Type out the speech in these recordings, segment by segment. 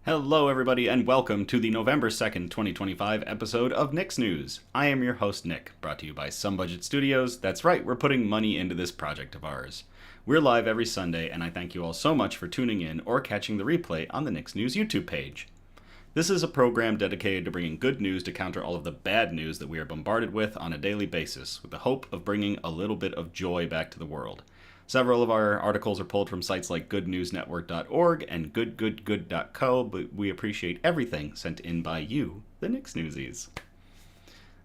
Hello, everybody, and welcome to the November 2nd, 2025 episode of Nick's News. I am your host, Nick, brought to you by Some Budget Studios. That's right, we're putting money into this project of ours. We're live every Sunday, and I thank you all so much for tuning in or catching the replay on the Nick's News YouTube page. This is a program dedicated to bringing good news to counter all of the bad news that we are bombarded with on a daily basis, with the hope of bringing a little bit of joy back to the world. Several of our articles are pulled from sites like goodnewsnetwork.org and goodgoodgood.co, but we appreciate everything sent in by you, the Nick's Newsies.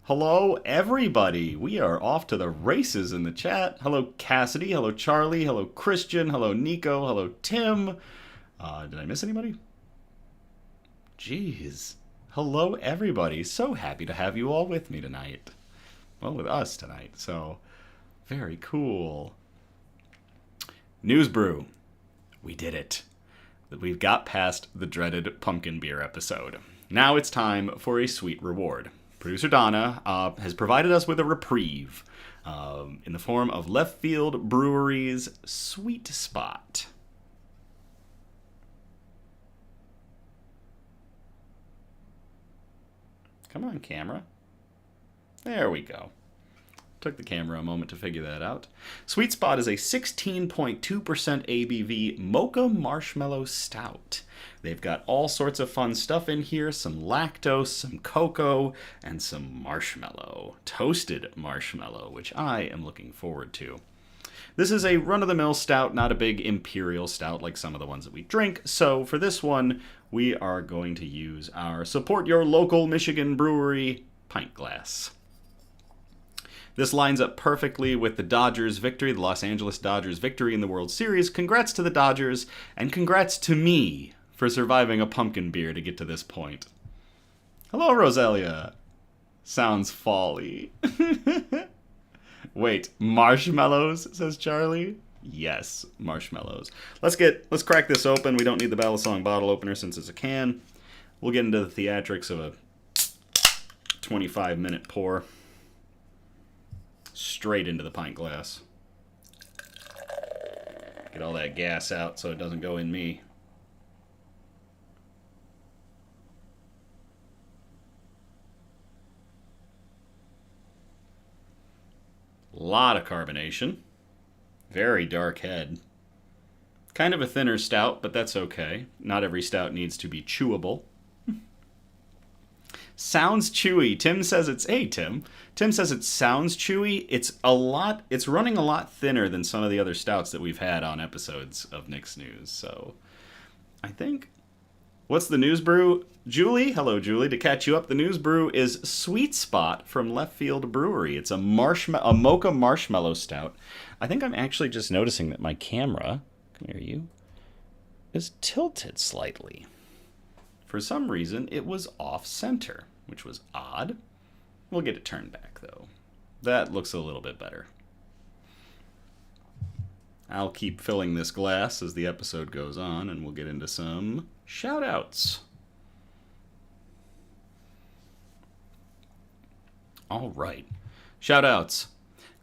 Hello, everybody! We are off to the races in the chat. Hello, Cassidy. Hello, Charlie. Hello, Christian. Hello, Nico. Hello, Tim. Did I miss anybody? Jeez. Hello, everybody. So happy to have you all with me tonight. Well, with us tonight, so very cool. News Brew. We did it. We've got past the dreaded pumpkin beer episode. Now it's time for a sweet reward. Producer Donna has provided us with a reprieve in the form of Left Field Brewery's Sweet Spot. Come on, camera. There we go. Took the camera a moment to figure that out. Sweet Spot is a 16.2% ABV Mocha Marshmallow Stout. They've got all sorts of fun stuff in here, some lactose, some cocoa, and some marshmallow. Toasted marshmallow, which I am looking forward to. This is a run-of-the-mill stout, not a big imperial stout like some of the ones that we drink, so for this one, we are going to use our Support Your Local Michigan Brewery pint glass. This lines up perfectly with the Dodgers' victory, the Los Angeles Dodgers' victory in the World Series. Congrats to the Dodgers, and congrats to me for surviving a pumpkin beer to get to this point. Hello, Roselia. Sounds folly. Wait, marshmallows, says Charlie. Yes, marshmallows. Let's crack this open. We don't need the Battle Song bottle opener since it's a can. We'll get into the theatrics of a 25-minute pour. Straight into the pint glass. Get all that gas out so it doesn't go in me. Lot of carbonation. Very dark head. Kind of a thinner stout, but that's okay. Not every stout needs to be chewable. Sounds chewy. Tim says it's... Hey, Tim. Tim says it sounds chewy. It's running a lot thinner than some of the other stouts that we've had on episodes of Nick's News. So, I think... What's the News Brew? Julie? Hello, Julie. To catch you up, the News Brew is Sweet Spot from Left Field Brewery. It's a Mocha Marshmallow Stout. I think I'm actually just noticing that my camera... Come here, you. Is tilted slightly. For some reason, it was off-center, which was odd. We'll get it turned back, though. That looks a little bit better. I'll keep filling this glass as the episode goes on, and we'll get into some shout-outs. All right. Shout-outs.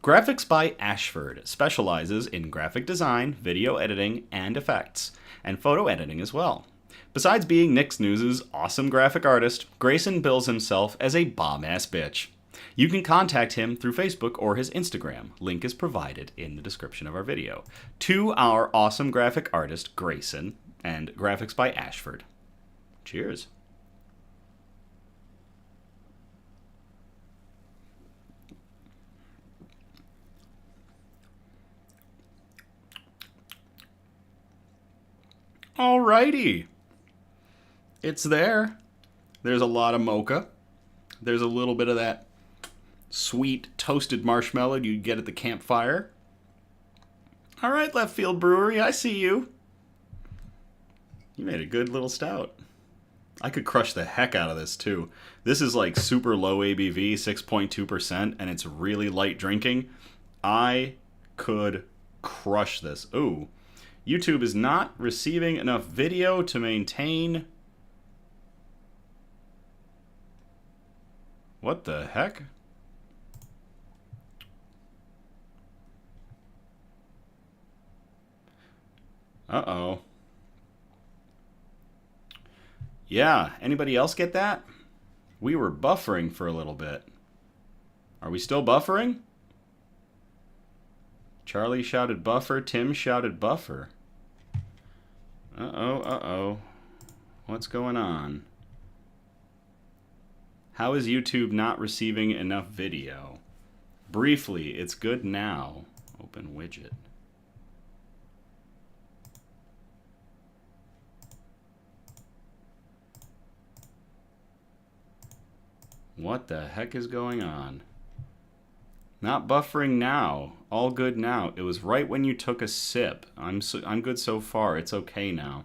Graphics by Ashford specializes in graphic design, video editing, and effects, and photo editing as well. Besides being Nick's News' awesome graphic artist, Grayson bills himself as a bomb-ass bitch. You can contact him through Facebook or his Instagram. Link is provided in the description of our video. To our awesome graphic artist, Grayson, and graphics by Ashford. Cheers. Alrighty. It's there. There's a lot of mocha. There's a little bit of that sweet toasted marshmallow you'd get at the campfire. All right, Left Field Brewery, I see you. You made a good little stout. I could crush the heck out of this, too. This is like super low ABV, 6.2%, and it's really light drinking. I could crush this. Ooh. YouTube is not receiving enough video to maintain... What the heck? Uh-oh. Yeah, anybody else get that? We were buffering for a little bit. Are we still buffering? Charlie shouted buffer, Tim shouted buffer. Uh-oh, uh-oh. What's going on? How is YouTube not receiving enough video? Briefly, it's good now. Open widget. What the heck is going on? Not buffering now. All good now. It was right when you took a sip. I'm good so far. It's okay now.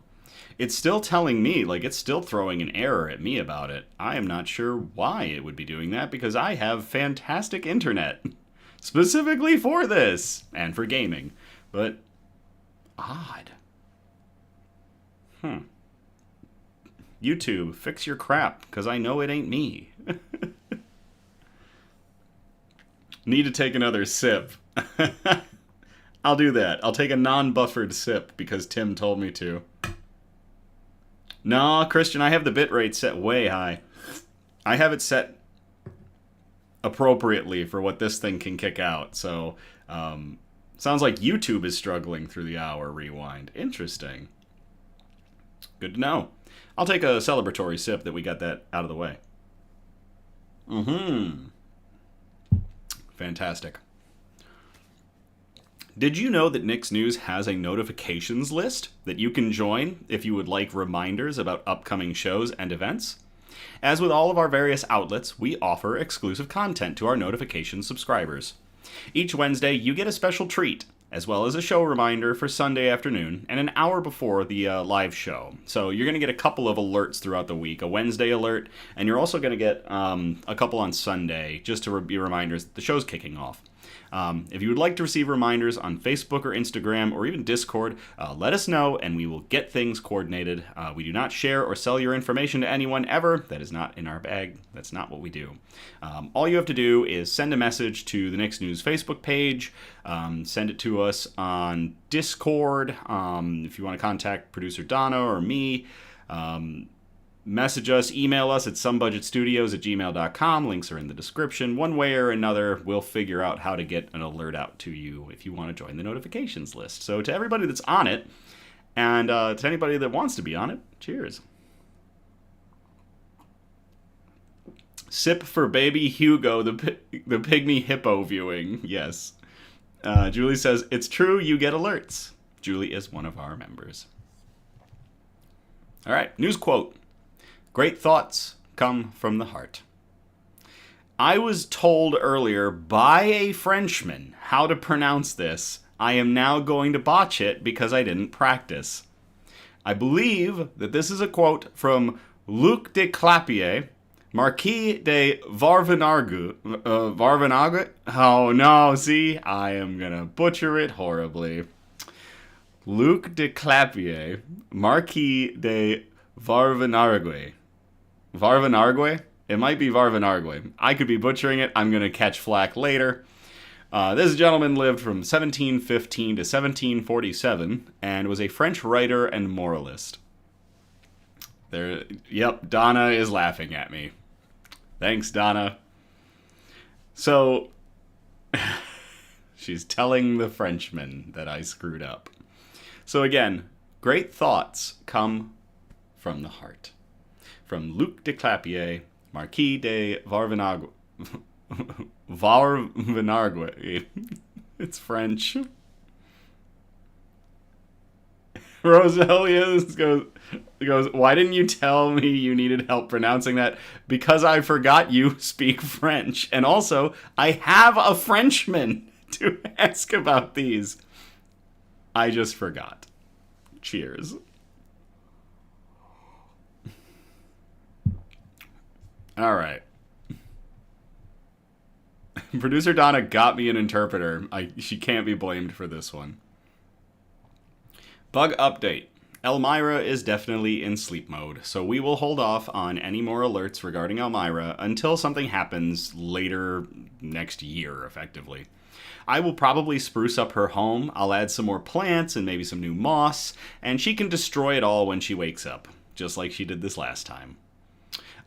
It's still telling me, like, it's still throwing an error at me about it. I am not sure why it would be doing that because I have fantastic internet. Specifically for this. And for gaming. But odd. YouTube, fix your crap, because I know it ain't me. Need to take another sip. I'll do that. I'll take a non-buffered sip because Tim told me to. No, Christian, I have the bitrate set way high. I have it set appropriately for what this thing can kick out. So, sounds like YouTube is struggling through the hour rewind. Interesting. Good to know. I'll take a celebratory sip that we got that out of the way. Fantastic. Did you know that Nick's News has a notifications list that you can join if you would like reminders about upcoming shows and events? As with all of our various outlets, we offer exclusive content to our notification subscribers. Each Wednesday, you get a special treat, as well as a show reminder for Sunday afternoon and an hour before the live show. So you're going to get a couple of alerts throughout the week, a Wednesday alert, and you're also going to get a couple on Sunday, just to be reminders that the show's kicking off. If you would like to receive reminders on Facebook or Instagram or even Discord, let us know and we will get things coordinated. We do not share or sell your information to anyone ever. That is not in our bag. That's not what we do. All you have to do is send a message to the Nick's News Facebook page. Send it to us on Discord. If you want to contact producer Donna or me, message us, email us at somebudgetstudios@gmail.com. Links are in the description. One way or another, we'll figure out how to get an alert out to you if you want to join the notifications list. So to everybody that's on it, and to anybody that wants to be on it, cheers. Sip for baby Hugo, the pygmy hippo viewing. Yes. Julie says, it's true, you get alerts. Julie is one of our members. All right, news quote. Great thoughts come from the heart. I was told earlier by a Frenchman how to pronounce this. I am now going to botch it because I didn't practice. I believe that this is a quote from Luc de Clapiers, Marquis de Vaurvenargues. Vaurvenargues? Oh no, see, I am going to butcher it horribly. Luc de Clapiers, Marquis de Vaurvenargues. Vaurvenargues? It might be Vaurvenargues. I could be butchering it. I'm going to catch flack later. This gentleman lived from 1715 to 1747 and was a French writer and moralist. Yep, Donna is laughing at me. Thanks, Donna. So, she's telling the Frenchman that I screwed up. So again, great thoughts come from the heart. From Luc de Clapiers, Marquis de Vaurvenargues. Vaurvenargues. It's French. Roselia goes, why didn't you tell me you needed help pronouncing that? Because I forgot you speak French. And also, I have a Frenchman to ask about these. I just forgot. Cheers. All right. Producer Donna got me an interpreter. She can't be blamed for this one. Bug update. Elmira is definitely in sleep mode, so we will hold off on any more alerts regarding Elmira until something happens later next year, effectively. I will probably spruce up her home. I'll add some more plants and maybe some new moss, and she can destroy it all when she wakes up. just like she did this last time.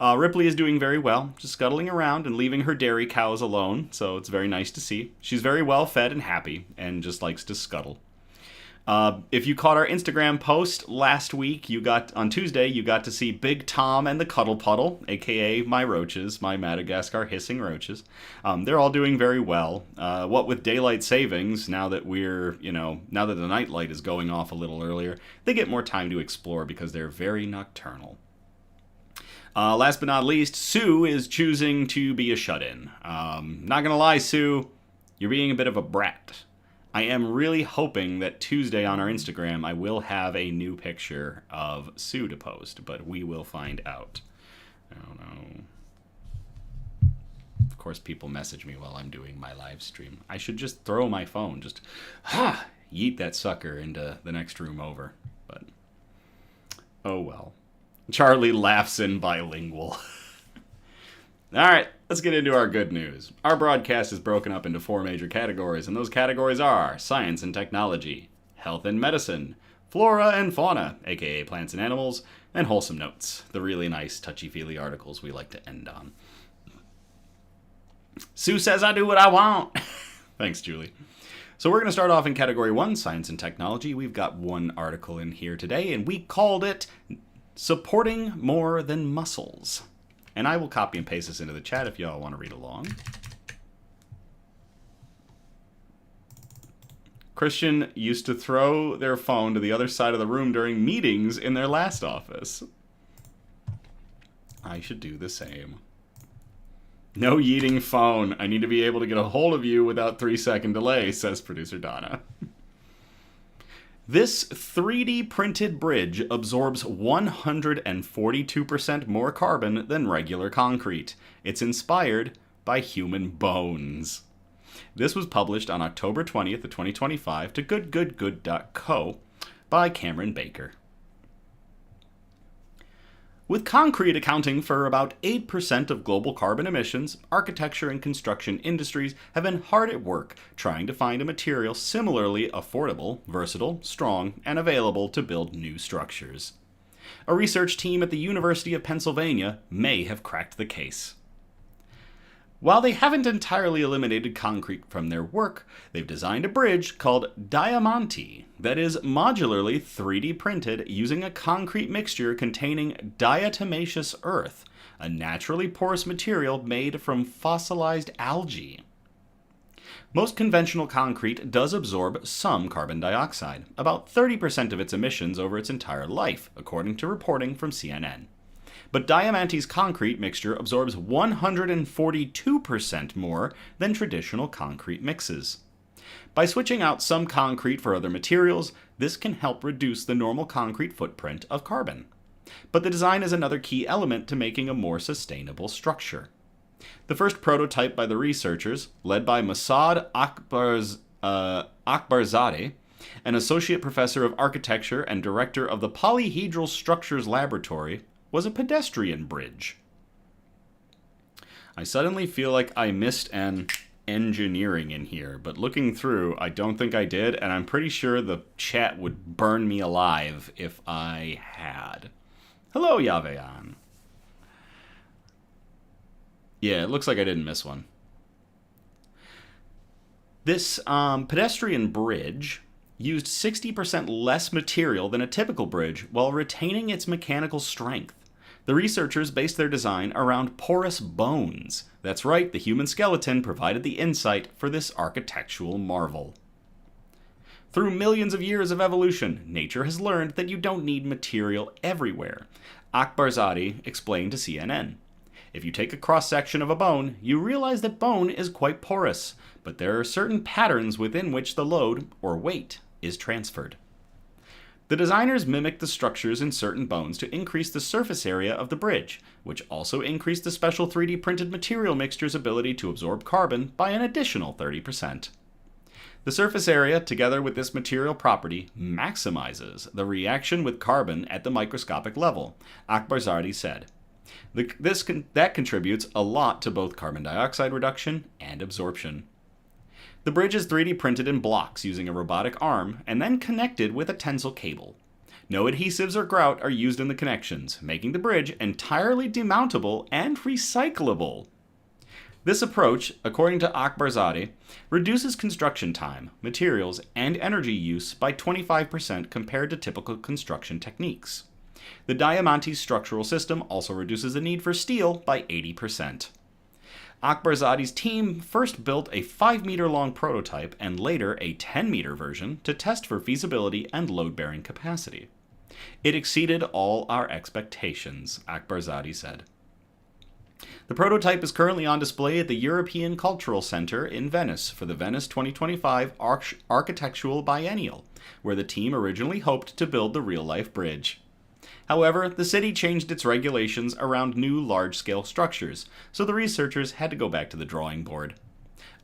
Ripley is doing very well, just scuttling around and leaving her dairy cows alone, so it's very nice to see. She's very well fed and happy, and just likes to scuttle. If you caught our Instagram post last week, on Tuesday, you got to see Big Tom and the Cuddle Puddle, aka my roaches, my Madagascar hissing roaches. They're all doing very well. What with daylight savings, now that the nightlight is going off a little earlier, they get more time to explore because they're very nocturnal. Last but not least, Sue is choosing to be a shut-in. Not gonna lie, Sue, you're being a bit of a brat. I am really hoping that Tuesday on our Instagram I will have a new picture of Sue to post, but we will find out. I don't know. Of course, people message me while I'm doing my live stream. I should just throw my phone, yeet that sucker into the next room over. But, oh well. Charlie laughs in bilingual. Alright, let's get into our good news. Our broadcast is broken up into 4 major categories, and those categories are science and technology, health and medicine, flora and fauna, aka plants and animals, and wholesome notes, the really nice touchy-feely articles we like to end on. Sue says I do what I want. Thanks, Julie. So we're going to start off in category 1, science and technology. We've got one article in here today, and we called it Supporting More Than Muscles. And I will copy and paste this into the chat if y'all want to read along. Christian used to throw their phone to the other side of the room during meetings in their last office. I should do the same. No yeeting phone. I need to be able to get a hold of you without 3-second delay, says producer Donna. This 3D printed bridge absorbs 142% more carbon than regular concrete. It's inspired by human bones. This was published on October 20th of 2025 to goodgoodgood.co by Cameron Baker. With concrete accounting for about 8% of global carbon emissions, architecture and construction industries have been hard at work trying to find a material similarly affordable, versatile, strong, and available to build new structures. A research team at the University of Pennsylvania may have cracked the case. While they haven't entirely eliminated concrete from their work, they've designed a bridge called Diamante that is modularly 3D printed using a concrete mixture containing diatomaceous earth, a naturally porous material made from fossilized algae. Most conventional concrete does absorb some carbon dioxide, about 30% of its emissions over its entire life, according to reporting from CNN. But Diamante's concrete mixture absorbs 142% more than traditional concrete mixes. By switching out some concrete for other materials, this can help reduce the normal concrete footprint of carbon. But the design is another key element to making a more sustainable structure. The first prototype by the researchers, led by Masad Akbarzadeh, an associate professor of architecture and director of the Polyhedral Structures Laboratory, was a pedestrian bridge. I suddenly feel like I missed an engineering in here, but looking through, I don't think I did, and I'm pretty sure the chat would burn me alive if I had. Hello, Yavean. Yeah, it looks like I didn't miss one. This pedestrian bridge used 60% less material than a typical bridge while retaining its mechanical strength. The researchers based their design around porous bones. That's right, the human skeleton provided the insight for this architectural marvel. Through millions of years of evolution, nature has learned that you don't need material everywhere. Akbarzadeh explained to CNN. If you take a cross-section of a bone, you realize that bone is quite porous, but there are certain patterns within which the load, or weight, is transferred. The designers mimicked the structures in certain bones to increase the surface area of the bridge, which also increased the special 3D printed material mixture's ability to absorb carbon by an additional 30%. The surface area, together with this material property, maximizes the reaction with carbon at the microscopic level, Akbarzadeh said. That contributes a lot to both carbon dioxide reduction and absorption. The bridge is 3D printed in blocks using a robotic arm and then connected with a tensile cable. No adhesives or grout are used in the connections, making the bridge entirely demountable and recyclable. This approach, according to Akbarzadeh, reduces construction time, materials, and energy use by 25% compared to typical construction techniques. The Diamante's structural system also reduces the need for steel by 80%. Akbarzadeh's team first built a 5-meter long prototype and later a 10-meter version to test for feasibility and load-bearing capacity. It exceeded all our expectations, Akbarzadeh said. The prototype is currently on display at the European Cultural Center in Venice for the Venice 2025 Architectural Biennial, where the team originally hoped to build the real-life bridge. However, the city changed its regulations around new large-scale structures, so the researchers had to go back to the drawing board.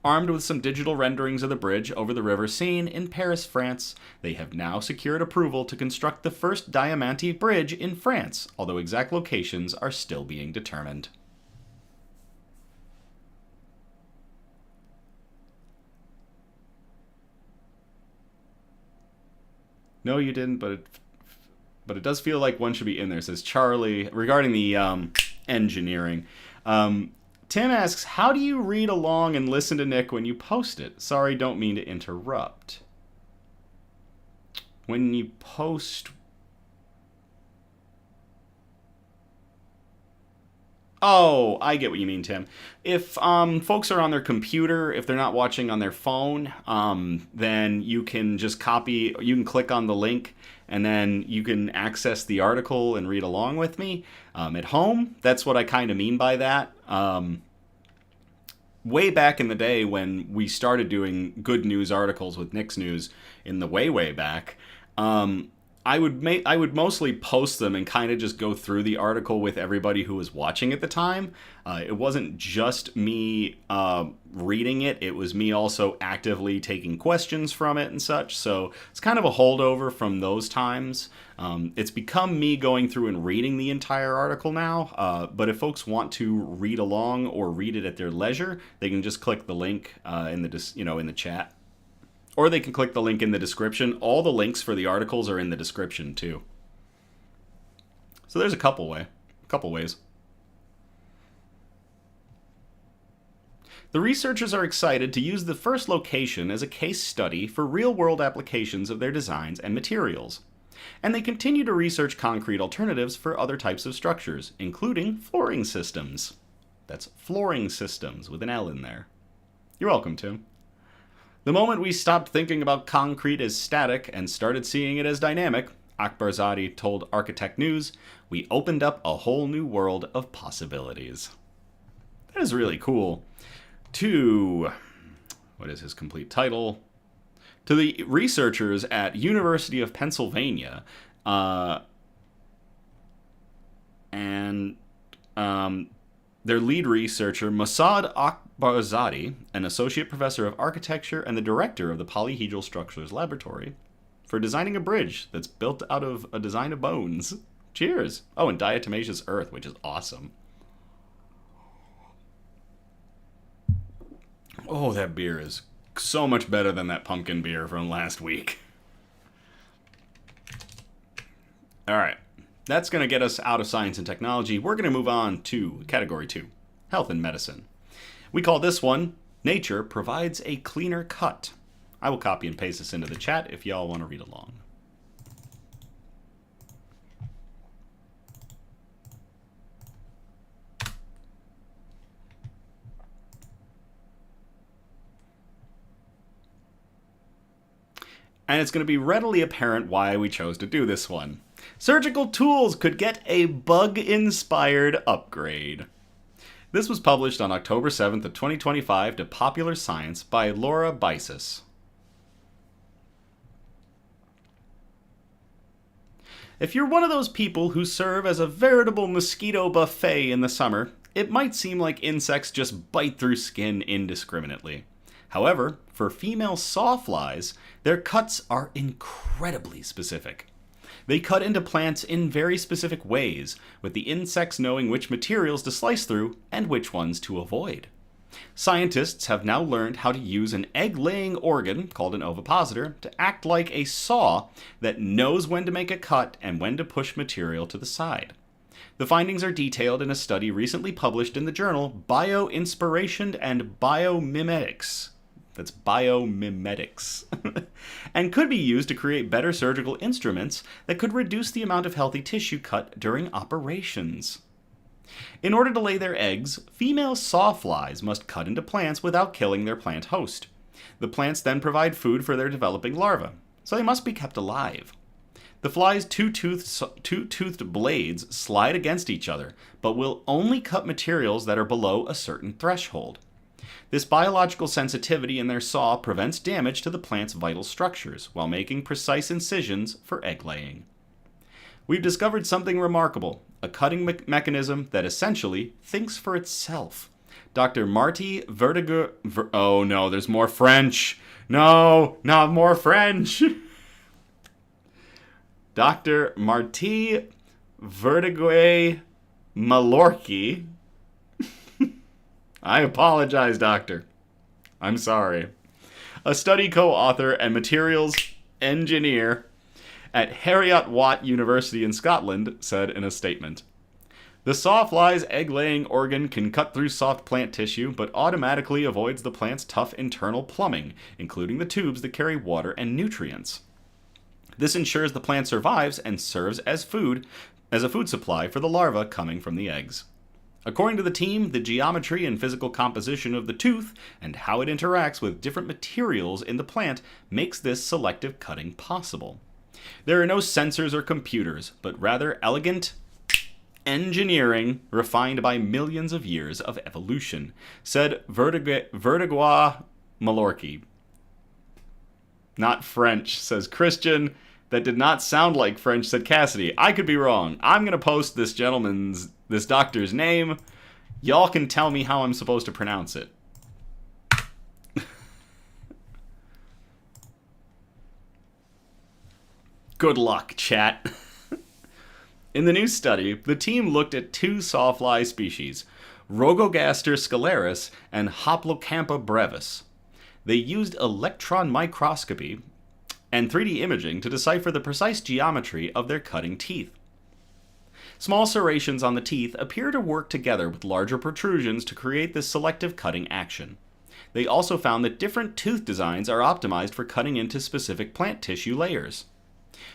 Armed with some digital renderings of the bridge over the River Seine in Paris, France, they have now secured approval to construct the first Diamante bridge in France, although exact locations are still being determined. No, you didn't, but it does feel like one should be in there. It says Charlie, regarding the engineering. Tim asks, how do you read along and listen to Nick when you post it? Sorry, don't mean to interrupt. When you post... Oh, I get what you mean, Tim. If folks are on their computer, if they're not watching on their phone, then you can just copy, you can click on the link, and then you can access the article and read along with me. At home, that's what I kind of mean by that. Way back in the day when we started doing good news articles with Nick's News in the way back, I would mostly post them and kind of just go through the article with everybody who was watching at the time. It wasn't just me reading it. It was me also actively taking questions from it and such. So it's kind of a holdover from those times. It's become me going through and reading the entire article now. But if folks want to read along or read it at their leisure, they can just click the link in the chat. Or they can click the link in the description. All the links for the articles are in the description, too. So there's a couple ways. The researchers are excited to use the first location as a case study for real-world applications of their designs and materials. And they continue to research concrete alternatives for other types of structures, including flooring systems. That's flooring systems with an L in there. You're welcome, Tim. The moment we stopped thinking about concrete as static and started seeing it as dynamic, Akbarzadeh told Architect News, we opened up a whole new world of possibilities. That is really cool. What is his complete title? To the researchers at University of Pennsylvania, and their lead researcher, Mossad Akbarzadeh, an associate professor of architecture and the director of the Polyhedral Structures Laboratory, for designing a bridge that's built out of a design of bones. Cheers! Oh, and diatomaceous earth, which is awesome. Oh, that beer is so much better than that pumpkin beer from last week. All right. That's going to get us out of science and technology. We're going to move on to Category 2, Health and Medicine. We call this one, Nature Provides a Cleaner Cut. I will copy and paste this into the chat if y'all want to read along. And it's going to be readily apparent why we chose to do this one. Surgical tools could get a bug-inspired upgrade. This was published on October 7th of 2025 to Popular Science by Laura Bisis. If you're one of those people who serve as a veritable mosquito buffet in the summer, it might seem like insects just bite through skin indiscriminately. However, for female sawflies, their cuts are incredibly specific. They cut into plants in very specific ways, with the insects knowing which materials to slice through and which ones to avoid. Scientists have now learned how to use an egg-laying organ, called an ovipositor, to act like a saw that knows when to make a cut and when to push material to the side. The findings are detailed in a study recently published in the journal Bioinspiration and Biomimetics. That's biomimetics. And could be used to create better surgical instruments that could reduce the amount of healthy tissue cut during operations. In order to lay their eggs, female sawflies must cut into plants without killing their plant host. The plants then provide food for their developing larvae, so they must be kept alive. The fly's two-toothed blades slide against each other, but will only cut materials that are below a certain threshold. This biological sensitivity in their saw prevents damage to the plant's vital structures while making precise incisions for egg laying. We've discovered something remarkable, a cutting mechanism that essentially thinks for itself. Dr. Marty oh no, there's more French. No, not more French. Dr. Marty Vertigue Malorki. I apologize, doctor. I'm sorry. A study co-author and materials engineer at Heriot-Watt University in Scotland said in a statement, "The sawfly's egg-laying organ can cut through soft plant tissue, but automatically avoids the plant's tough internal plumbing, including the tubes that carry water and nutrients. This ensures the plant survives and serves as a food supply for the larvae coming from the eggs. According to the team, the geometry and physical composition of the tooth and how it interacts with different materials in the plant makes this selective cutting possible. There are no sensors or computers, but rather elegant engineering refined by millions of years of evolution," said Vertigue Malorki. Not French, says Christian. That did not sound like French, said Cassidy. I could be wrong. I'm going to post this doctor's name. Y'all can tell me how I'm supposed to pronounce it. Good luck, chat. In the new study, the team looked at two sawfly species, Rogogaster scalaris and Hoplocampa brevis. They used electron microscopy and 3D imaging to decipher the precise geometry of their cutting teeth. Small serrations on the teeth appear to work together with larger protrusions to create this selective cutting action. They also found that different tooth designs are optimized for cutting into specific plant tissue layers.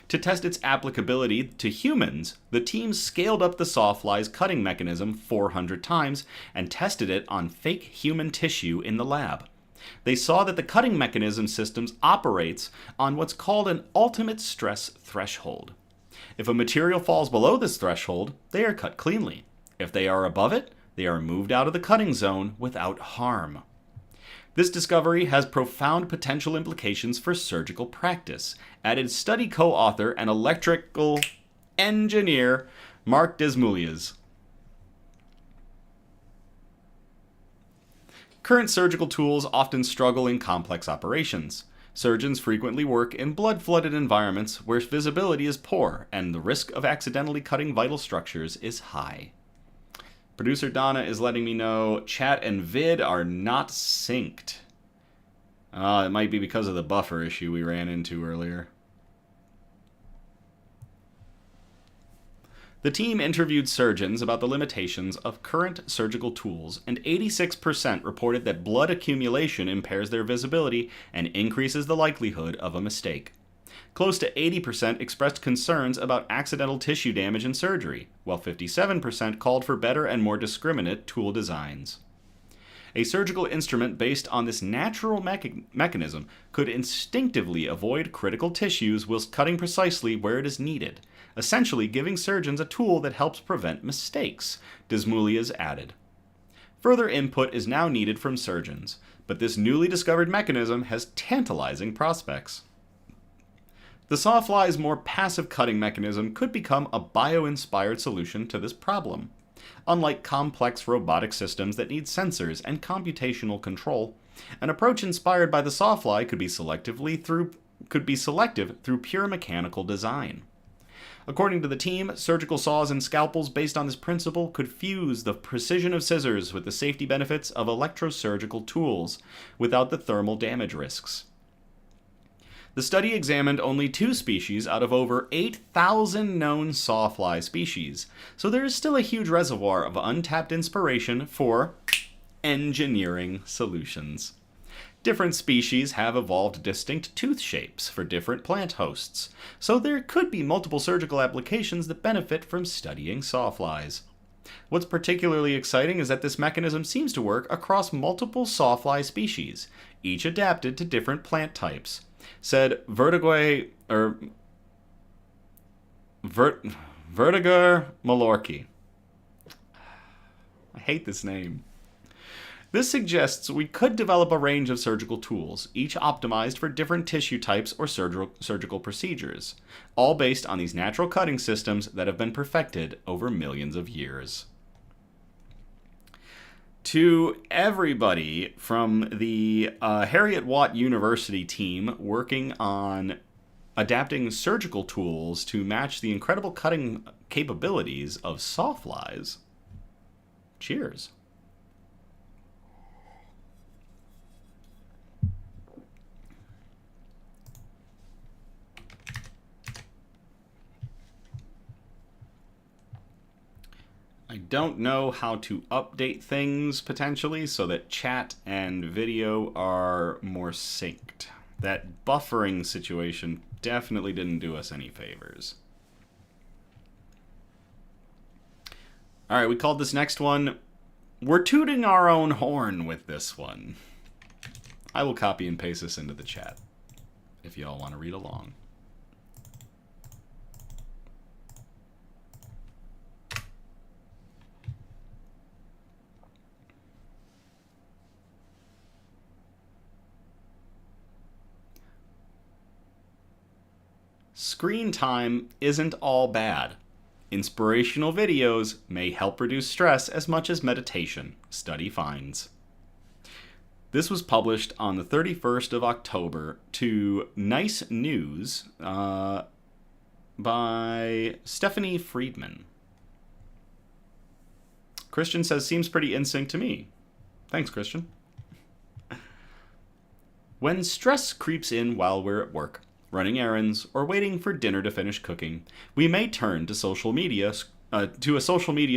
To test its applicability to humans, the team scaled up the sawfly's cutting mechanism 400 times and tested it on fake human tissue in the lab. They saw that the cutting mechanism systems operates on what's called an ultimate stress threshold. If a material falls below this threshold, they are cut cleanly. If they are above it, they are moved out of the cutting zone without harm. This discovery has profound potential implications for surgical practice, added study co-author and electrical engineer Marc Desmouliez. Current surgical tools often struggle in complex operations. Surgeons frequently work in blood-flooded environments where visibility is poor and the risk of accidentally cutting vital structures is high. Producer Donna is letting me know chat and vid are not synced. It might be because of the buffer issue we ran into earlier. The team interviewed surgeons about the limitations of current surgical tools, and 86% reported that blood accumulation impairs their visibility and increases the likelihood of a mistake. Close to 80% expressed concerns about accidental tissue damage in surgery, while 57% called for better and more discriminate tool designs. A surgical instrument based on this natural mechanism could instinctively avoid critical tissues whilst cutting precisely where it is needed, essentially giving surgeons a tool that helps prevent mistakes, Desmouliez added. Further input is now needed from surgeons, but this newly discovered mechanism has tantalizing prospects. The sawfly's more passive cutting mechanism could become a bio-inspired solution to this problem. Unlike complex robotic systems that need sensors and computational control, an approach inspired by the sawfly could be selective through pure mechanical design. According to the team, surgical saws and scalpels based on this principle could fuse the precision of scissors with the safety benefits of electrosurgical tools without the thermal damage risks. The study examined only 2 species out of over 8,000 known sawfly species, so there is still a huge reservoir of untapped inspiration for engineering solutions. Different species have evolved distinct tooth shapes for different plant hosts, so there could be multiple surgical applications that benefit from studying sawflies. What's particularly exciting is that this mechanism seems to work across multiple sawfly species, each adapted to different plant types, said Vertigar Malorki. I hate this name. This suggests we could develop a range of surgical tools, each optimized for different tissue types or surgical procedures, all based on these natural cutting systems that have been perfected over millions of years. To everybody from the Harriet Watt University team working on adapting surgical tools to match the incredible cutting capabilities of sawflies, cheers. I don't know how to update things potentially so that chat and video are more synced. That buffering situation definitely didn't do us any favors. Alright, we called this next one, we're tooting our own horn with this one. I will copy and paste this into the chat if y'all want to read along. Screen time isn't all bad. Inspirational videos may help reduce stress as much as meditation, study finds. This was published on the 31st of October to Nice News by Stephanie Friedman. Christian says, seems pretty in sync to me. Thanks, Christian. When stress creeps in while we're at work, running errands, or waiting for dinner to finish cooking, we may turn to a social media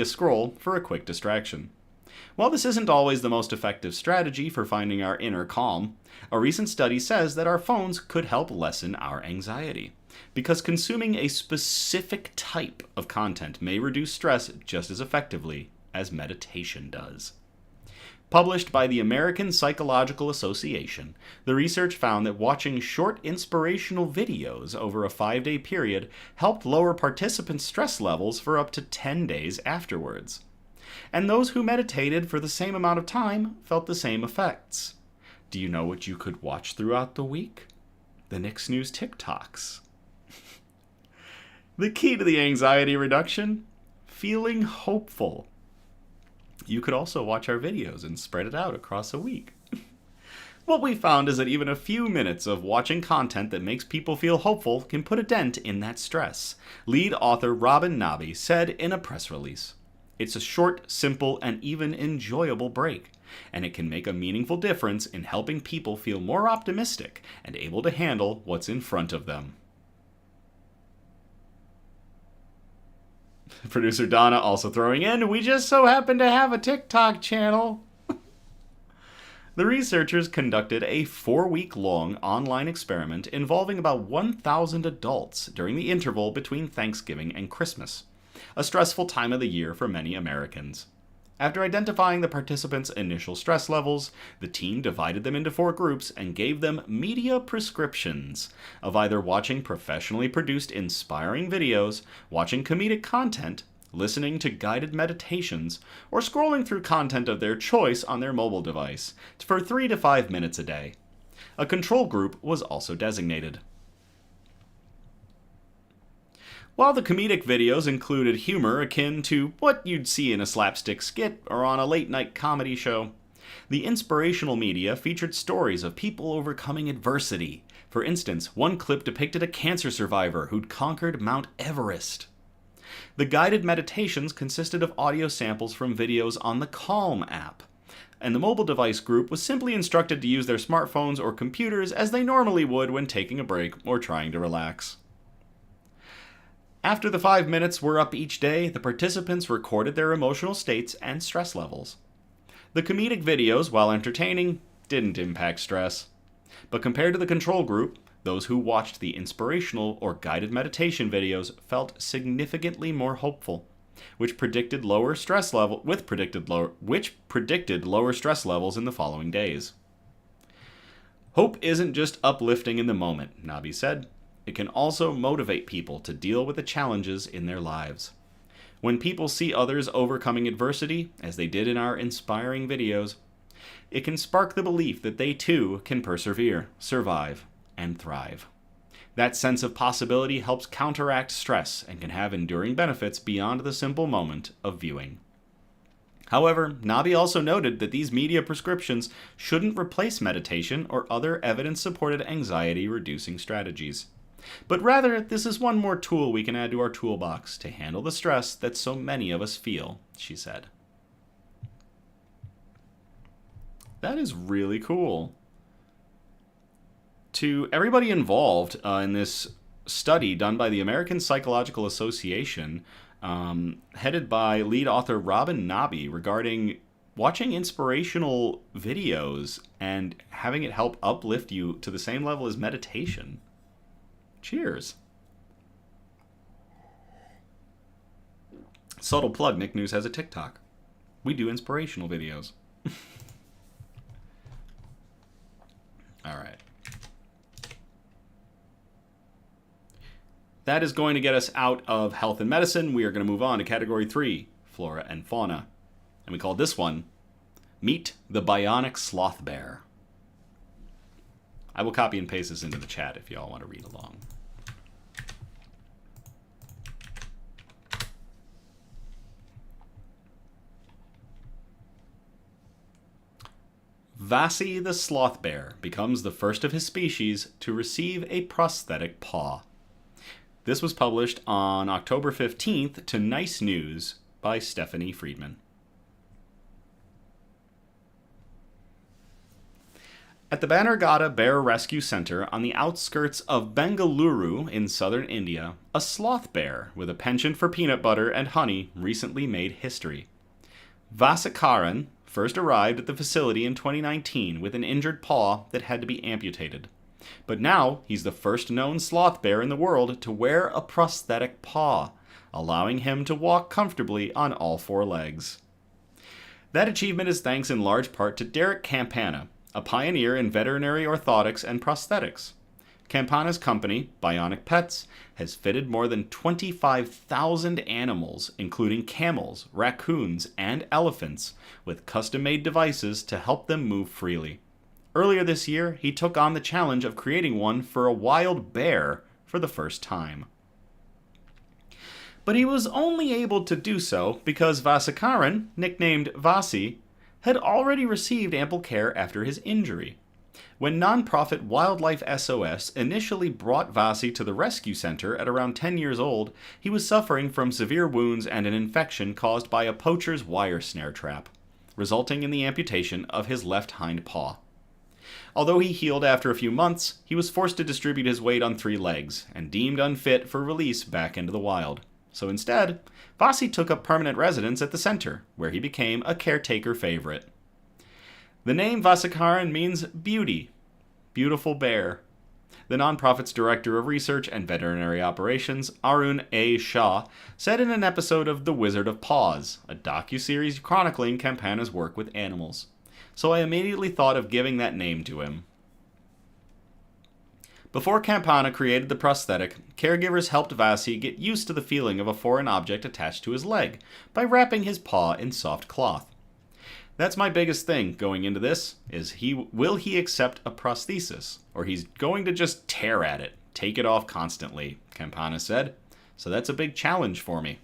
scroll for a quick distraction. While this isn't always the most effective strategy for finding our inner calm, a recent study says that our phones could help lessen our anxiety, because consuming a specific type of content may reduce stress just as effectively as meditation does. Published by the American Psychological Association, the research found that watching short inspirational videos over a 5-day period helped lower participants' stress levels for up to 10 days afterwards. And those who meditated for the same amount of time felt the same effects. Do you know what you could watch throughout the week? The Knicks News TikToks. The key to the anxiety reduction? Feeling hopeful. You could also watch our videos and spread it out across a week. What we found is that even a few minutes of watching content that makes people feel hopeful can put a dent in that stress, lead author Robin Nabi said in a press release. It's a short, simple, and even enjoyable break, and it can make a meaningful difference in helping people feel more optimistic and able to handle what's in front of them. Producer Donna also throwing in, we just so happen to have a TikTok channel. The researchers conducted a 4-week-long online experiment involving about 1,000 adults during the interval between Thanksgiving and Christmas, a stressful time of the year for many Americans. After identifying the participants' initial stress levels, the team divided them into 4 groups and gave them media prescriptions of either watching professionally produced inspiring videos, watching comedic content, listening to guided meditations, or scrolling through content of their choice on their mobile device for 3 to 5 minutes a day. A control group was also designated. While the comedic videos included humor akin to what you'd see in a slapstick skit or on a late-night comedy show, the inspirational media featured stories of people overcoming adversity, For instance, one clip depicted a cancer survivor who'd conquered Mount Everest. The guided meditations consisted of audio samples from videos on the Calm app, and the mobile device group was simply instructed to use their smartphones or computers as they normally would when taking a break or trying to relax. After the 5 minutes were up each day, the participants recorded their emotional states and stress levels. The comedic videos, while entertaining, didn't impact stress. But compared to the control group, those who watched the inspirational or guided meditation videos felt significantly more hopeful, which predicted lower stress levels in the following days. Hope isn't just uplifting in the moment, Nabi said. It can also motivate people to deal with the challenges in their lives. When people see others overcoming adversity, as they did in our inspiring videos, it can spark the belief that they too can persevere, survive, and thrive. That sense of possibility helps counteract stress and can have enduring benefits beyond the simple moment of viewing. However, Nabi also noted that these media prescriptions shouldn't replace meditation or other evidence-supported anxiety-reducing strategies. But rather, this is one more tool we can add to our toolbox to handle the stress that so many of us feel, she said. That is really cool. To everybody involved in this study done by the American Psychological Association, headed by lead author Robin Nabi, regarding watching inspirational videos and having it help uplift you to the same level as meditation. Cheers. Subtle plug, Nick News has a TikTok. We do inspirational videos. All right. That is going to get us out of health and medicine. We are going to move on to category 3, flora and fauna. And we call this one, Meet the Bionic Sloth Bear. I will copy and paste this into the chat if y'all want to read along. Vasi the sloth bear becomes the first of his species to receive a prosthetic paw. This was published on October 15th to Nice News by Stephanie Friedman. At the Vaurvenargues Bear Rescue Center on the outskirts of Bengaluru in southern India, a sloth bear with a penchant for peanut butter and honey recently made history. Vasikaran first arrived at the facility in 2019 with an injured paw that had to be amputated. But now he's the first known sloth bear in the world to wear a prosthetic paw, allowing him to walk comfortably on all 4 legs. That achievement is thanks in large part to Derek Campana, a pioneer in veterinary orthotics and prosthetics. Campana's company, Bionic Pets, has fitted more than 25,000 animals, including camels, raccoons, and elephants, with custom-made devices to help them move freely. Earlier this year, he took on the challenge of creating one for a wild bear for the first time. But he was only able to do so because Vasikaran, nicknamed Vasi, had already received ample care after his injury. When nonprofit Wildlife SOS initially brought Vasi to the rescue center at around 10 years old, he was suffering from severe wounds and an infection caused by a poacher's wire snare trap, resulting in the amputation of his left hind paw. Although he healed after a few months, he was forced to distribute his weight on 3 legs and deemed unfit for release back into the wild. So instead, Vasi took up permanent residence at the center, where he became a caretaker favorite. The name Vasikaran means beauty, beautiful bear. The nonprofit's director of research and veterinary operations, Arun A. Shah, said in an episode of The Wizard of Paws, a docuseries chronicling Campana's work with animals. So I immediately thought of giving that name to him. Before Campana created the prosthetic, caregivers helped Vasi get used to the feeling of a foreign object attached to his leg by wrapping his paw in soft cloth. That's my biggest thing going into this, is will he accept a prosthesis, or he's going to just tear at it, take it off constantly, Campana said. So that's a big challenge for me.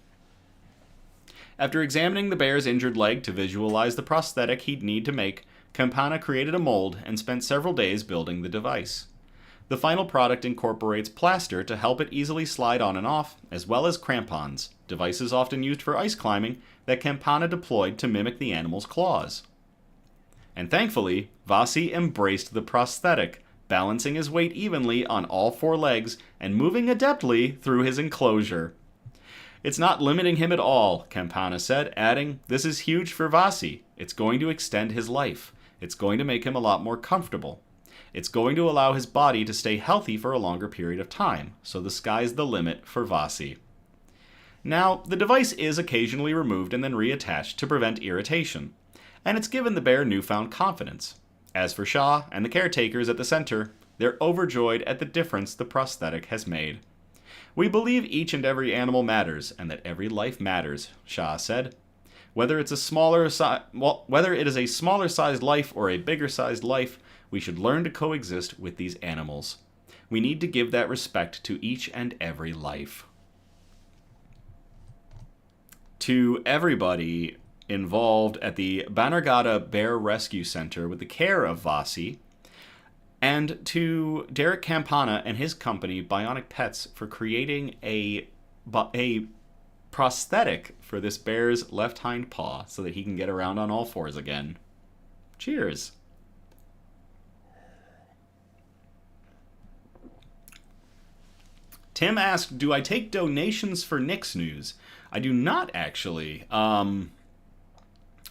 After examining the bear's injured leg to visualize the prosthetic he'd need to make, Campana created a mold and spent several days building the device. The final product incorporates plaster to help it easily slide on and off, as well as crampons, devices often used for ice climbing that Campana deployed to mimic the animal's claws. And thankfully, Vasi embraced the prosthetic, balancing his weight evenly on all four legs and moving adeptly through his enclosure. It's not limiting him at all, Campana said, adding, "This is huge for Vasi. It's going to extend his life. It's going to make him a lot more comfortable. It's going to allow his body to stay healthy for a longer period of time, so the sky's the limit for Vasi." Now, the device is occasionally removed and then reattached to prevent irritation, and it's given the bear newfound confidence. As for Shah and the caretakers at the center, they're overjoyed at the difference the prosthetic has made. "We believe each and every animal matters, and that every life matters," Shah said. Whether it is a smaller sized life or a bigger sized life, we should learn to coexist with these animals. We need to give that respect to each and every life. To everybody involved at the Bannergata Bear Rescue Center with the care of Vasi, and to Derek Campana and his company, Bionic Pets, for creating a prosthetic for this bear's left hind paw so that he can get around on all fours again. Cheers. Tim asked, "Do I take donations for Nick's News?" I do not, actually. I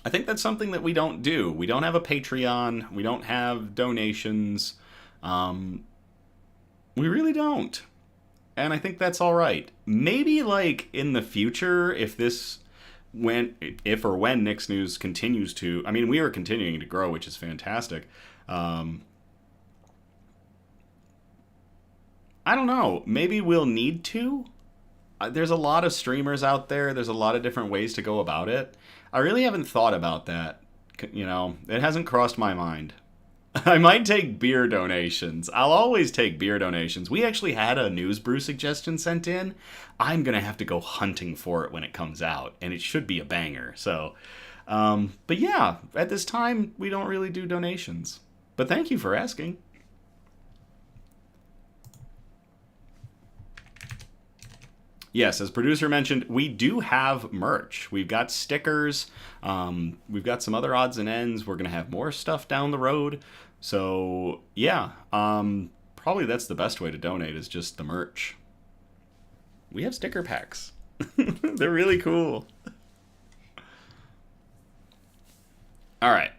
think that's something that we don't do. We don't have a Patreon. We don't have donations. We really don't. And I think that's all right. Maybe, like, in the future, if or when Nick's News continues to... I mean, we are continuing to grow, which is fantastic. I don't know. Maybe we'll need to. There's a lot of streamers out there. There's a lot of different ways to go about it. I really haven't thought about that. You know, it hasn't crossed my mind. I might take beer donations. I'll always take beer donations. We actually had a news brew suggestion sent in. I'm going to have to go hunting for it when it comes out, and it should be a banger. So, but yeah, at this time, we don't really do donations. But thank you for asking. Yes, as producer mentioned, we do have merch. We've got stickers. We've got some other odds and ends. We're going to have more stuff down the road. So, yeah, probably that's the best way to donate is just the merch. We have sticker packs. They're really cool. All right.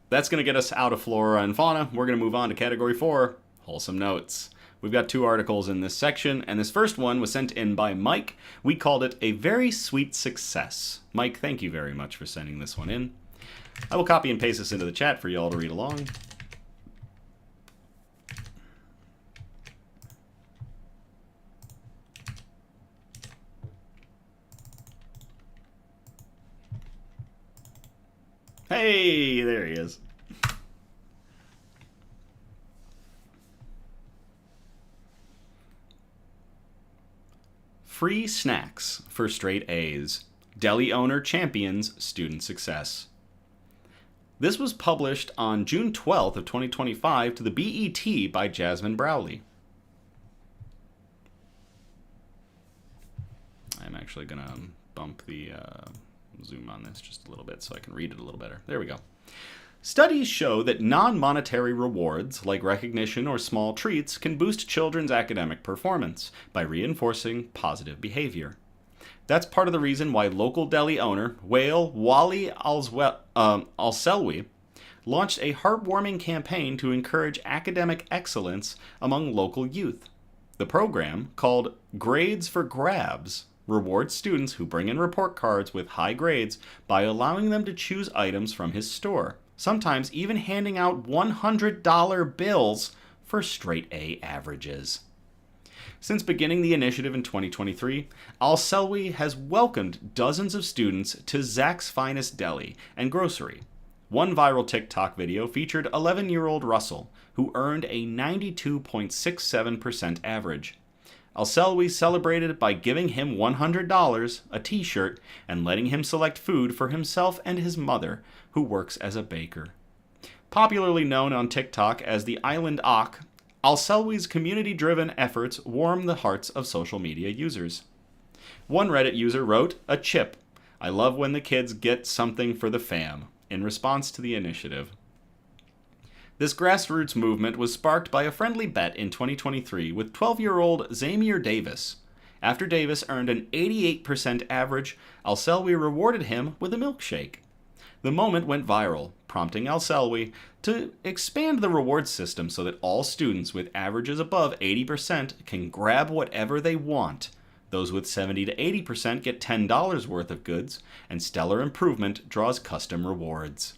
That's going to get us out of flora and fauna. We're going to move on to category 4, wholesome notes. We've got 2 articles in this section, and this first one was sent in by Mike. We called it A Very Sweet Success. Mike, thank you very much for sending this one in. I will copy and paste this into the chat for you all to read along. Hey, there he is. Free snacks for straight A's. Deli owner champions student success. This was published on June 12th of 2025 to the BET by Jasmine Browley. I'm actually going to bump the zoom on this just a little bit so I can read it a little better. There we go. Studies show that non-monetary rewards, like recognition or small treats, can boost children's academic performance by reinforcing positive behavior. That's part of the reason why local deli owner, Whale Wally Alselwi, launched a heartwarming campaign to encourage academic excellence among local youth. The program, called Grades for Grabs, rewards students who bring in report cards with high grades by allowing them to choose items from his store, sometimes even handing out $100 bills for straight A averages. Since beginning the initiative in 2023, Al-Selwi has welcomed dozens of students to Zach's Finest Deli and Grocery. One viral TikTok video featured 11-year-old Russell, who earned a 92.67% average. Al-Selwi celebrated by giving him $100, a t-shirt, and letting him select food for himself and his mother, who works as a baker. Popularly known on TikTok as the Island Ock, Al-Selwi's community-driven efforts warm the hearts of social media users. One Reddit user wrote, "A chip. I love when the kids get something for the fam," in response to the initiative. This grassroots movement was sparked by a friendly bet in 2023 with 12-year-old Zamir Davis. After Davis earned an 88% average, Al-Selwi rewarded him with a milkshake. The moment went viral, prompting Al-Selwi to expand the reward system so that all students with averages above 80% can grab whatever they want. Those with 70 to 80% get $10 worth of goods, and Stellar Improvement draws custom rewards.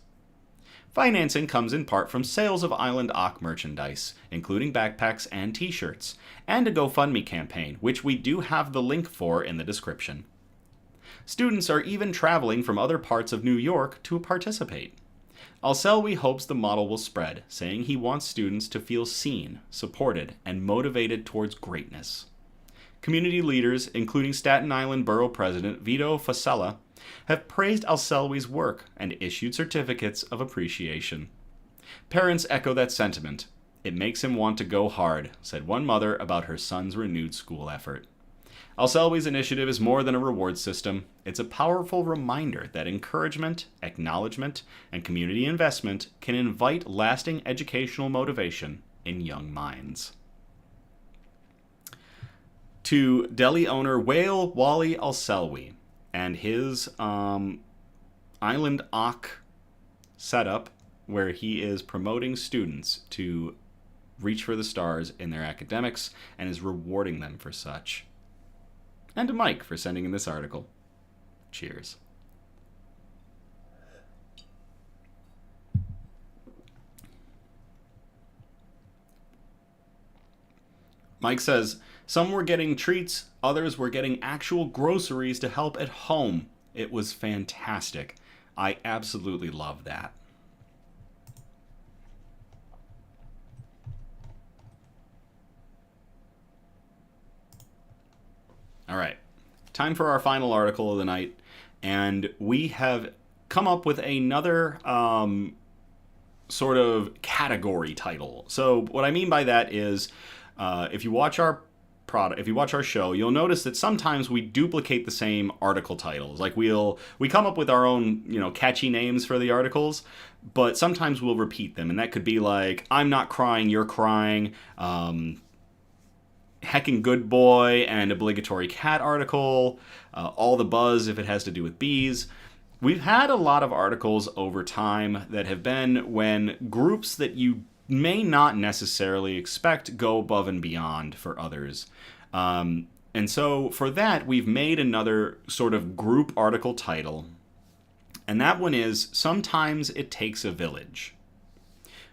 Financing comes in part from sales of Island Ock merchandise, including backpacks and t-shirts, and a GoFundMe campaign, which we do have the link for in the description. Students are even traveling from other parts of New York to participate. Al-Selwi hopes the model will spread, saying he wants students to feel seen, supported, and motivated towards greatness. Community leaders, including Staten Island Borough President Vito Fasella, have praised Al-Selwi's work and issued certificates of appreciation. Parents echo that sentiment. "It makes him want to go hard," said one mother about her son's renewed school effort. Al-Selwi's initiative is more than a reward system. It's a powerful reminder that encouragement, acknowledgement, and community investment can invite lasting educational motivation in young minds. To deli owner Wael Wally Al-Selwi and his Island Ock setup, where he is promoting students to reach for the stars in their academics and is rewarding them for such. And to Mike for sending in this article. Cheers. Mike says, "Some were getting treats, others were getting actual groceries to help at home. It was fantastic. I absolutely love that." All right, time for our final article of the night, and we have come up with another sort of category title. So what I mean by that is, if you watch our show, you'll notice that sometimes we duplicate the same article titles. Like we come up with our own, catchy names for the articles, but sometimes we'll repeat them, and that could be like, "I'm not crying, you're crying," "Heckin' Good Boy," and obligatory cat article, "All the Buzz" if it has to do with bees. We've had a lot of articles over time that have been when groups that you may not necessarily expect go above and beyond for others. And so for that, we've made another sort of group article title. And that one is "Sometimes It Takes a Village."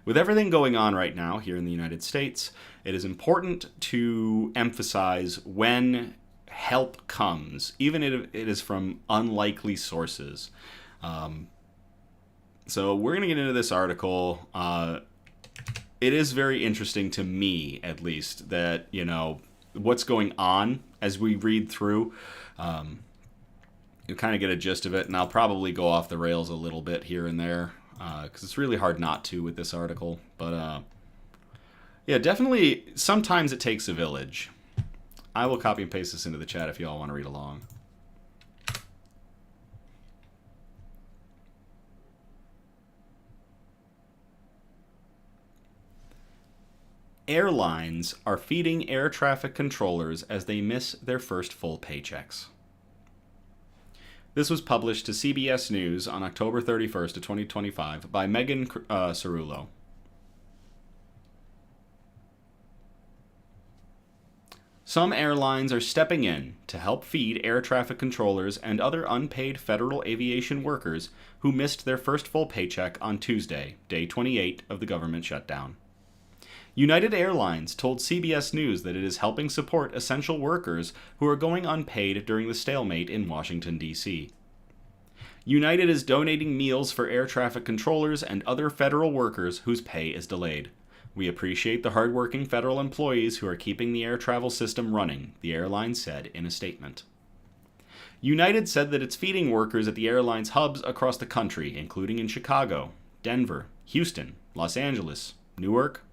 With everything going on right now here in the United States, it is important to emphasize when help comes, even if it is from unlikely sources. So we're going to get into this article. It is very interesting to me, at least, that, what's going on as we read through. You'll kind of get a gist of it, and I'll probably go off the rails a little bit here and there, because it's really hard not to with this article. But yeah, definitely, sometimes it takes a village. I will copy and paste this into the chat if you all want to read along. Airlines are feeding air traffic controllers as they miss their first full paychecks. This was published to CBS News on October 31st of 2025 by Megan Cerullo. Some airlines are stepping in to help feed air traffic controllers and other unpaid federal aviation workers who missed their first full paycheck on Tuesday, day 28 of the government shutdown. United Airlines told CBS News that it is helping support essential workers who are going unpaid during the stalemate in Washington, D.C. United is donating meals for air traffic controllers and other federal workers whose pay is delayed. We appreciate the hardworking federal employees who are keeping the air travel system running, the airline said in a statement. United said that it's feeding workers at the airline's hubs across the country, including in Chicago, Denver, Houston, Los Angeles, Newark,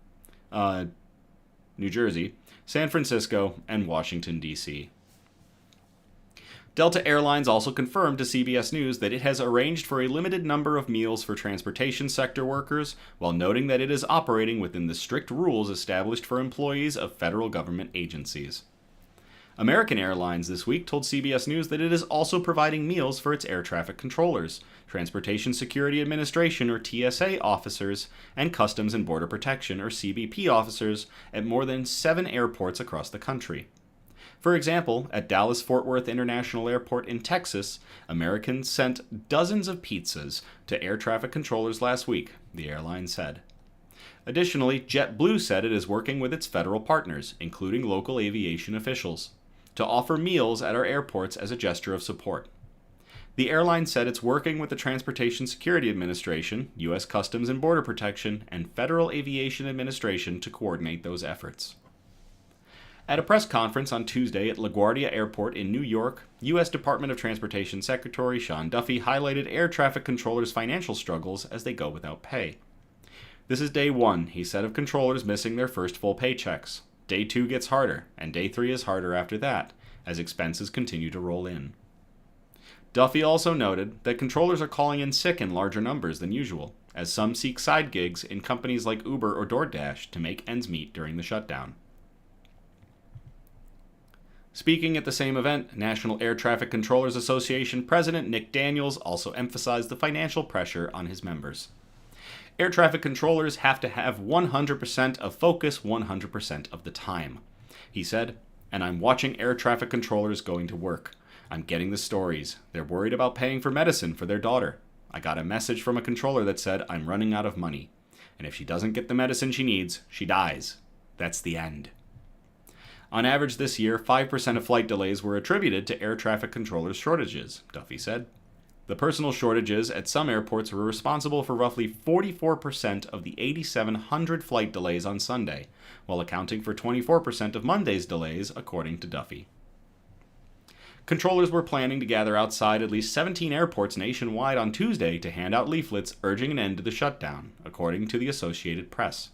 New Jersey, San Francisco, and Washington, D.C. Delta Airlines also confirmed to CBS News that it has arranged for a limited number of meals for transportation sector workers, while noting that it is operating within the strict rules established for employees of federal government agencies. American Airlines this week told CBS News that it is also providing meals for its air traffic controllers, Transportation Security Administration or TSA officers, and Customs and Border Protection or CBP officers at more than 7 airports across the country. For example, at Dallas-Fort Worth International Airport in Texas, American sent dozens of pizzas to air traffic controllers last week, the airline said. Additionally, JetBlue said it is working with its federal partners, including local aviation officials, to offer meals at our airports as a gesture of support. The airline said it's working with the Transportation Security Administration, U.S. Customs and Border Protection, and Federal Aviation Administration to coordinate those efforts. At a press conference on Tuesday at LaGuardia Airport in New York, U.S. Department of Transportation Secretary Sean Duffy highlighted air traffic controllers' financial struggles as they go without pay. This is day 1, he said, of controllers missing their first full paychecks. Day 2 gets harder, and day 3 is harder after that, as expenses continue to roll in. Duffy also noted that controllers are calling in sick in larger numbers than usual, as some seek side gigs in companies like Uber or DoorDash to make ends meet during the shutdown. Speaking at the same event, National Air Traffic Controllers Association President Nick Daniels also emphasized the financial pressure on his members. Air traffic controllers have to have 100% of focus 100% of the time. He said, and I'm watching air traffic controllers going to work. I'm getting the stories. They're worried about paying for medicine for their daughter. I got a message from a controller that said, I'm running out of money. And if she doesn't get the medicine she needs, she dies. That's the end. On average this year, 5% of flight delays were attributed to air traffic controllers' shortages, Duffy said. The personal shortages at some airports were responsible for roughly 44% of the 8,700 flight delays on Sunday, while accounting for 24% of Monday's delays, according to Duffy. Controllers were planning to gather outside at least 17 airports nationwide on Tuesday to hand out leaflets urging an end to the shutdown, according to the Associated Press.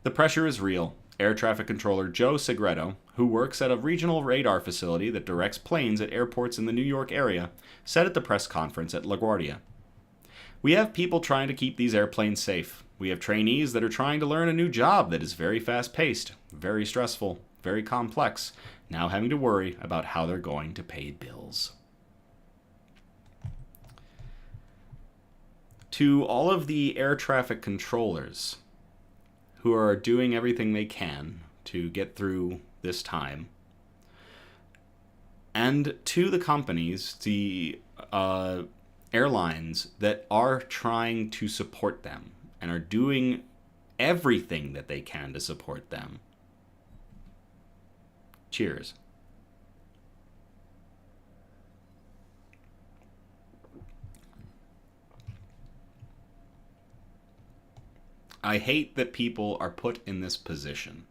The pressure is real. Air traffic controller Joe Segreto, who works at a regional radar facility that directs planes at airports in the New York area, said at the press conference at LaGuardia. We have people trying to keep these airplanes safe. We have trainees that are trying to learn a new job that is very fast-paced, very stressful, very complex, now having to worry about how they're going to pay bills. To all of the air traffic controllers who are doing everything they can to get through this time, and to the companies, the airlines that are trying to support them and are doing everything that they can to support them. Cheers. I hate that people are put in this position,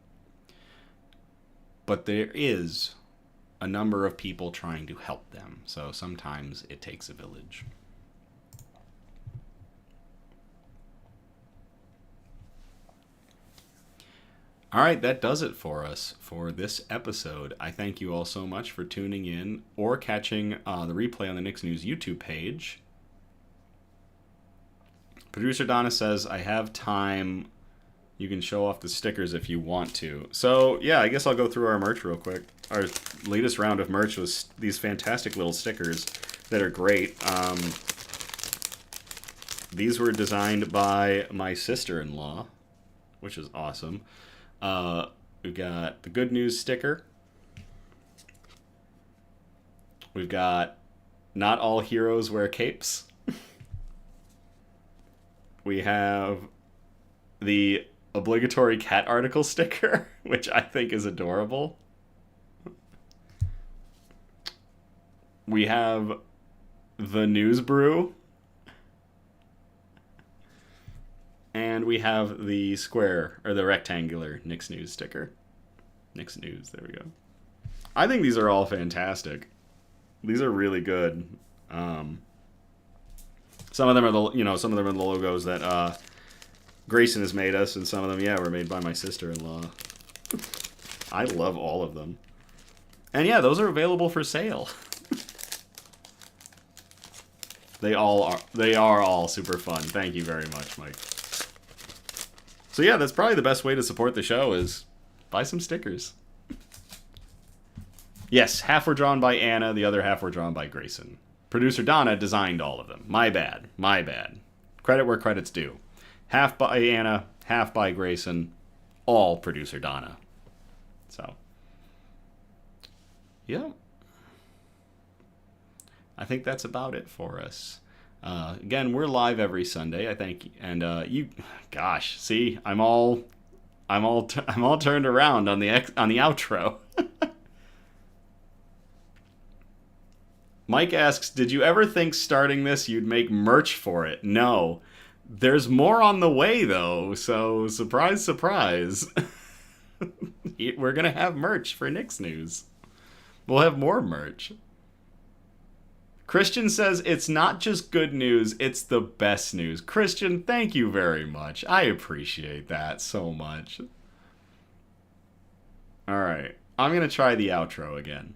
but there is a number of people trying to help them, so sometimes it takes a village. All right, that does it for us for this episode. I thank you all so much for tuning in or catching the replay on the Knicks News YouTube page. Producer Donna says, I have time. You can show off the stickers if you want to. So, yeah, I guess I'll go through our merch real quick. Our latest round of merch was these fantastic little stickers that are great. These were designed by my sister-in-law, which is awesome. We've got the Good News sticker. We've got Not All Heroes Wear Capes. We have the obligatory cat article sticker, which I think is adorable. We have the News Brew. And we have the square, or the rectangular Knicks News sticker. Knicks News, there we go. I think these are all fantastic. These are really good. Some of them are some of them are the logos that Grayson has made us, and some of them, were made by my sister-in-law. I love all of them. And yeah, those are available for sale. They are all super fun. Thank you very much, Mike. So yeah, that's probably the best way to support the show is buy some stickers. Yes, half were drawn by Anna, the other half were drawn by Grayson. Producer Donna designed all of them. My bad. My bad. Credit where credit's due. Half by Anna, half by Grayson, all producer Donna. So, yeah. I think that's about it for us. Again, we're live every Sunday, I think, and you, gosh, see, I'm all turned around on the outro. Mike asks, did you ever think starting this you'd make merch for it? No. There's more on the way, though, so surprise, surprise. We're going to have merch for Nick's News. We'll have more merch. Christian says it's not just good news, it's the best news. Christian, thank you very much. I appreciate that so much. All right, I'm going to try the outro again.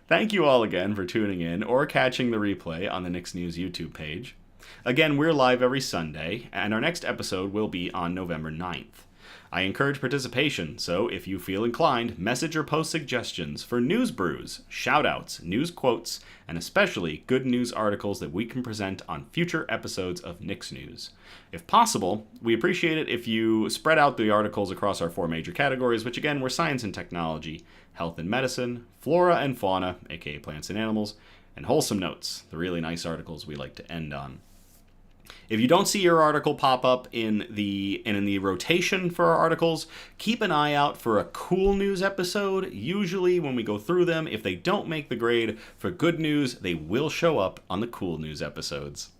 Thank you all again for tuning in or catching the replay on the Nick's News YouTube page. Again, we're live every Sunday, and our next episode will be on November 9th. I encourage participation, so if you feel inclined, message or post suggestions for news brews, shoutouts, news quotes, and especially good news articles that we can present on future episodes of Nick's News. If possible, we appreciate it if you spread out the articles across our 4 major categories, which again were science and technology, health and medicine, flora and fauna, aka plants and animals, and wholesome notes, the really nice articles we like to end on. If you don't see your article pop up in the rotation for our articles, keep an eye out for a cool news episode. Usually when we go through them, if they don't make the grade for good news, they will show up on the cool news episodes.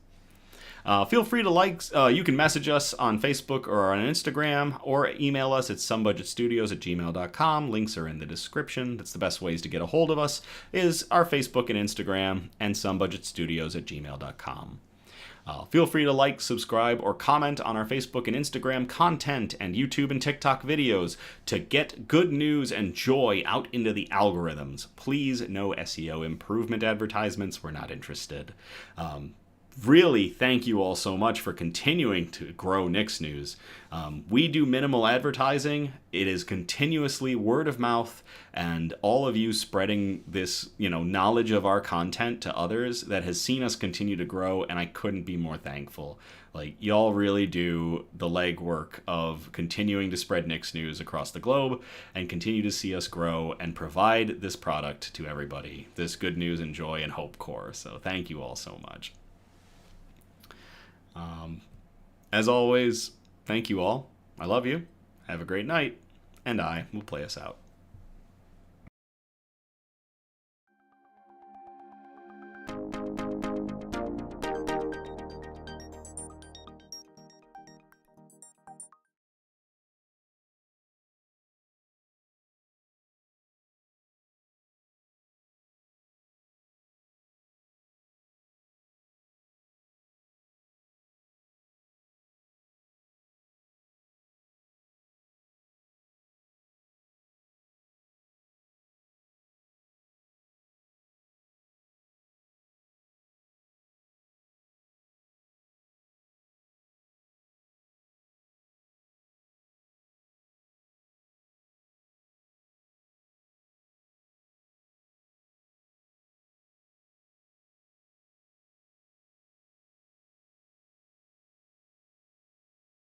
Feel free to you can message us on Facebook or on Instagram, or email us at somebudgetstudios@gmail.com. Links are in the description. That's the best ways to get a hold of us, is our Facebook and Instagram, and somebudgetstudios@gmail.com. Feel free to like, subscribe, or comment on our Facebook and Instagram content and YouTube and TikTok videos to get good news and joy out into the algorithms. Please, no SEO improvement advertisements. We're not interested. Really, thank you all so much for continuing to grow Nick's News. We do minimal advertising. It is continuously word of mouth, and all of you spreading this, knowledge of our content to others that has seen us continue to grow, and I couldn't be more thankful. Like, y'all really do the legwork of continuing to spread Nick's News across the globe and continue to see us grow and provide this product to everybody, this good news and joy and hope core. So thank you all so much. As always, thank you all. I love you. Have a great night, and I will play us out.